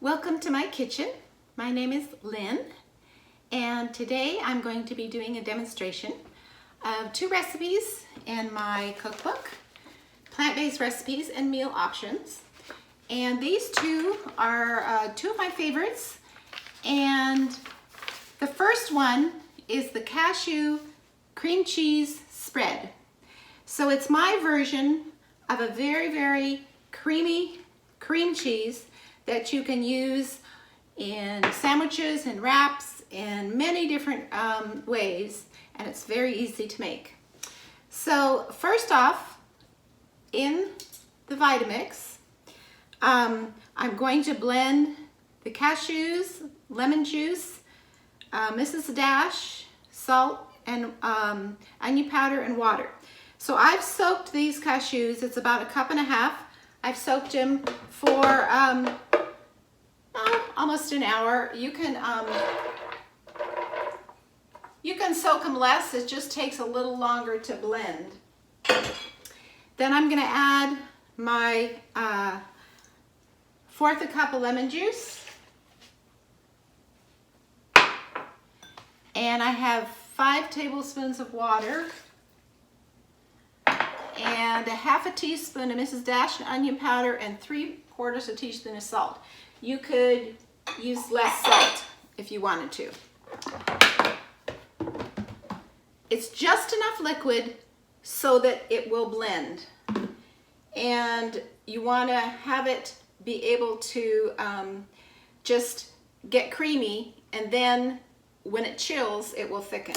Welcome to my kitchen. My name is Lynn, and today I'm going to be doing a demonstration of two recipes in my cookbook, plant-based recipes and meal options. And these two are two of my favorites. And the first one is the cashew cream cheese spread. So it's my version of a very, very creamy cream cheese that you can use in sandwiches and wraps in many different ways, and it's very easy to make. So first off, in the Vitamix, I'm going to blend the cashews, lemon juice, Mrs. Dash, salt, and onion powder and water. So I've soaked these cashews, it's about 1.5 cups. I've soaked them for almost an hour. You can soak them less, it just takes a little longer to blend. Then I'm gonna add my 1/4 cup of lemon juice. And I have 5 tablespoons of water and 1/2 teaspoon of Mrs. Dash onion powder and 3/4 teaspoon of salt. You could use less salt if you wanted to. It's just enough liquid so that it will blend. And you want to have it be able to just get creamy, and then when it chills, it will thicken.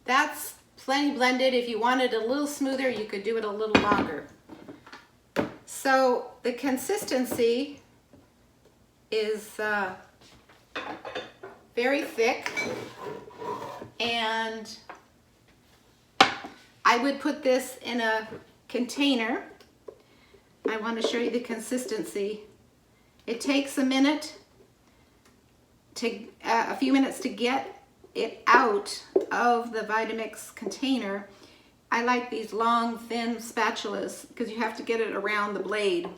That's plenty blended. If you wanted a little smoother, you could do it a little longer. So the consistency is very thick, and I would put this in a container. I want to show you the consistency. It takes a few minutes to get it out of the Vitamix container. I like these long, thin spatulas because you have to get it around the blade.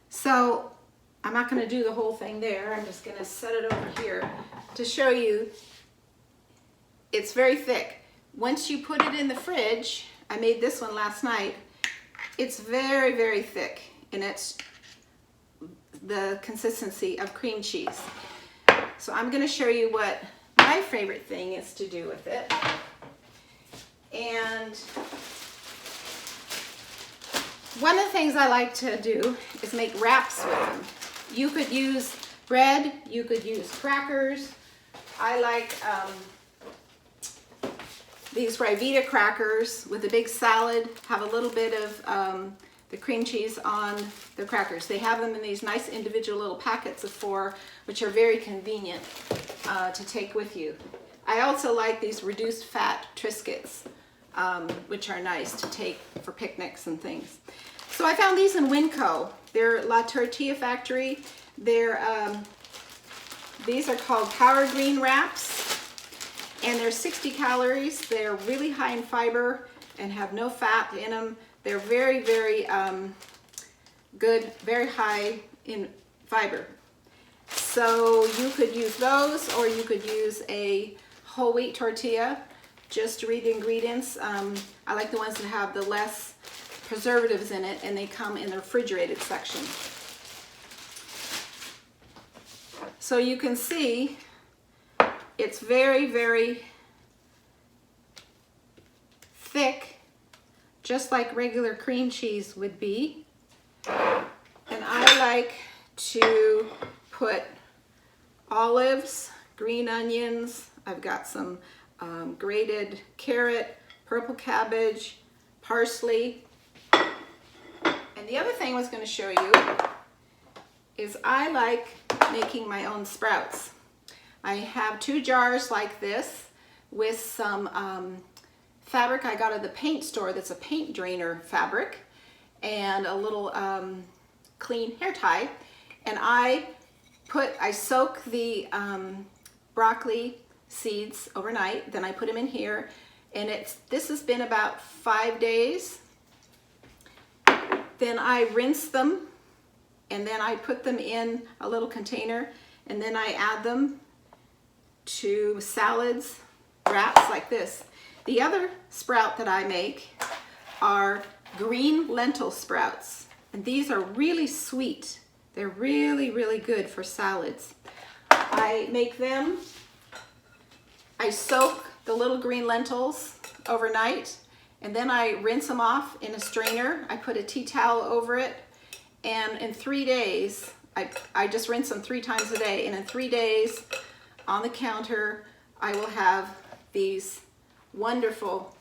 So I'm not going to do the whole thing there. I'm just going to set it over here to show you. It's very thick. Once you put it in the fridge, I made this one last night, it's very, very thick, and it's the consistency of cream cheese. So I'm going to show you what my favorite thing is to do with it. And one of the things I like to do is make wraps with them. You could use bread, you could use crackers. I like these Rivita crackers with a big salad, have a little bit of the cream cheese on the crackers. They have them in these nice individual little packets of 4, which are very convenient to take with you. I also like these reduced fat Triscuits, which are nice to take for picnics and things. So I found these in Winco. They're La Tortilla Factory. These are called Power Green Wraps, and they're 60 calories. They're really high in fiber and have no fat in them. They're very, very good, very high in fiber. So you could use those, or you could use a whole wheat tortilla. Just to read the ingredients, I like the ones that have the less preservatives in it, and they come in the refrigerated section. So you can see it's very, very thick, just like regular cream cheese would be. And I like to put olives, green onions, I've got some grated carrot, purple cabbage, parsley, And the other thing I was going to show you is I like making my own sprouts. I have 2 jars like this with some fabric I got at the paint store that's a paint drainer fabric, and a little clean hair tie. And I soak the broccoli seeds overnight, then I put them in here, and this has been about 5 days. Then I rinse them, and then I put them in a little container, and then I add them to salads, wraps like this. The other sprout that I make are green lentil sprouts, and these are really sweet. They're really, really good for salads. I make them, I soak the little green lentils overnight, and then I rinse them off in a strainer. I put a tea towel over it, and in 3 days, I just rinse them 3 times a day, and in 3 days on the counter, I will have these wonderful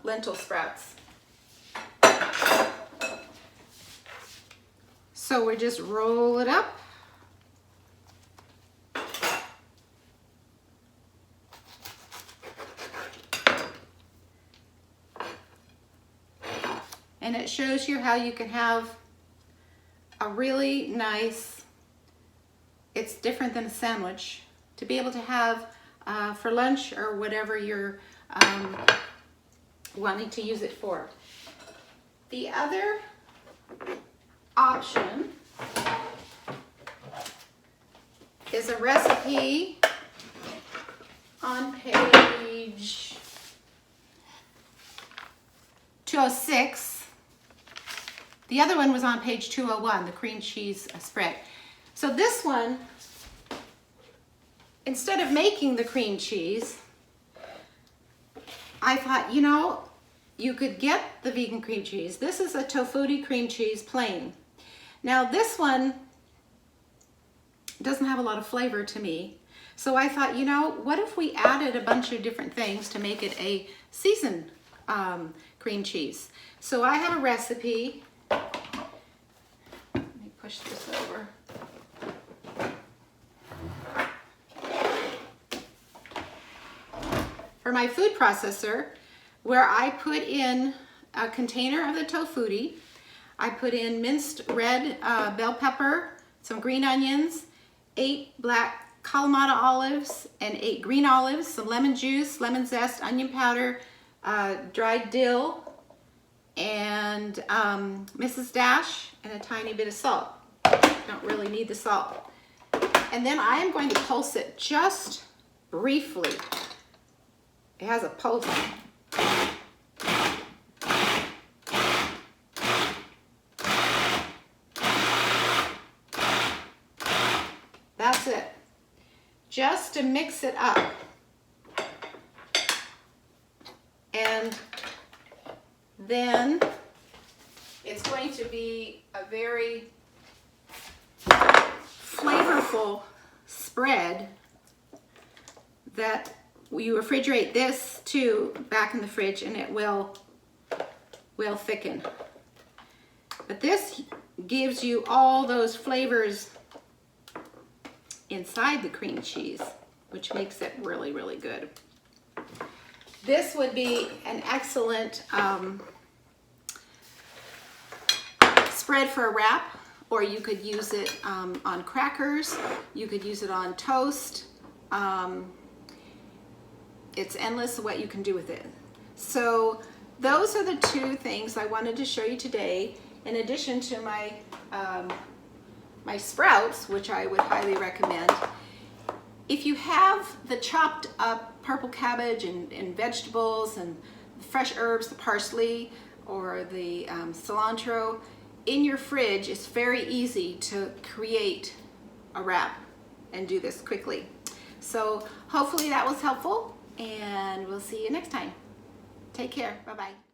lentil sprouts. So we just roll it up. And it shows you how you can have a really nice, it's different than a sandwich, to be able to have for lunch or whatever you're wanting to use it for. The other option is a recipe on page 206. The other one was on page 201, the cream cheese spread. So this one, instead of making the cream cheese, I thought, you know, you could get the vegan cream cheese. This is a tofutti cream cheese plain. Now this one doesn't have a lot of flavor to me. So I thought, you know, what if we added a bunch of different things to make it a seasoned cream cheese? So I have a recipe. Let me push this over. For my food processor, where I put in a container of the tofutti, I put in minced red bell pepper, some green onions, 8 black Kalamata olives, and 8 green olives, some lemon juice, lemon zest, onion powder, dried dill, and Mrs. Dash, and a tiny bit of salt. Don't really need the salt. And then I am going to pulse it just briefly. It has a pulse. That's it. Just to mix it up. And then it's going to be a very flavorful spread that you refrigerate this too back in the fridge, and it will thicken. But this gives you all those flavors inside the cream cheese, which makes it really, really good. This would be an excellent spread for a wrap, or you could use it on crackers, you could use it on toast. It's endless what you can do with it. So those are the 2 things I wanted to show you today, in addition to my my sprouts, which I would highly recommend. If you have the chopped up purple cabbage and vegetables and fresh herbs, the parsley or the cilantro in your fridge, it's very easy to create a wrap and do this quickly. So hopefully that was helpful, and we'll see you next time. Take care. Bye-bye.